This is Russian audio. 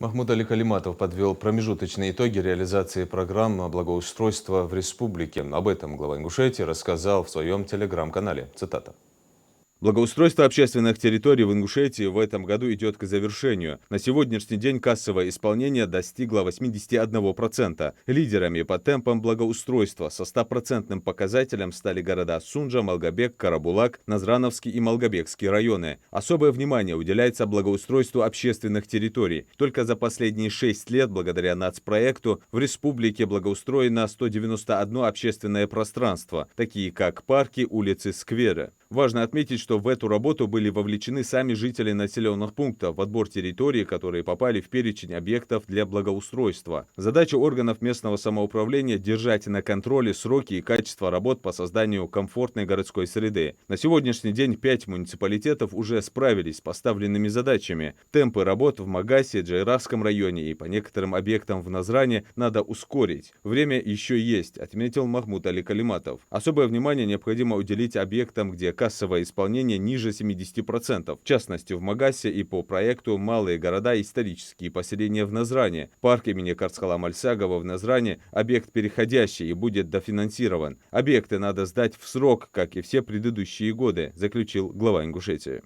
Махмуд Али Калиматов подвел промежуточные итоги реализации программы благоустройства в республике. Об этом глава Ингушетии рассказал в своем телеграм-канале. Цитата. Благоустройство общественных территорий в Ингушетии в этом году идет к завершению. На сегодняшний день кассовое исполнение достигло 81%. Лидерами по темпам благоустройства со 100% показателем стали города Сунжа, Малгобек, Карабулак, Назрановский и Малгобекский районы. Особое внимание уделяется благоустройству общественных территорий. Только за последние 6 лет, благодаря нацпроекту, в республике благоустроено 191 общественное пространство, такие как парки, улицы, скверы. Важно отметить, что в эту работу были вовлечены сами жители населенных пунктов в отбор территорий, которые попали в перечень объектов для благоустройства. Задача органов местного самоуправления – держать на контроле сроки и качество работ по созданию комфортной городской среды. На сегодняшний день 5 муниципалитетов уже справились с поставленными задачами. Темпы работ в Магасе, Джайрахском районе и по некоторым объектам в Назране надо ускорить. Время еще есть, отметил Махмуд Али Калиматов. Особое внимание необходимо уделить объектам, где кассовое исполнение ниже 70%. В частности, в Магасе и по проекту «Малые города и исторические поселения в Назране». Парк имени Карцхала Мальсагова в Назране – объект переходящий и будет дофинансирован. Объекты надо сдать в срок, как и все предыдущие годы, заключил глава Ингушетии.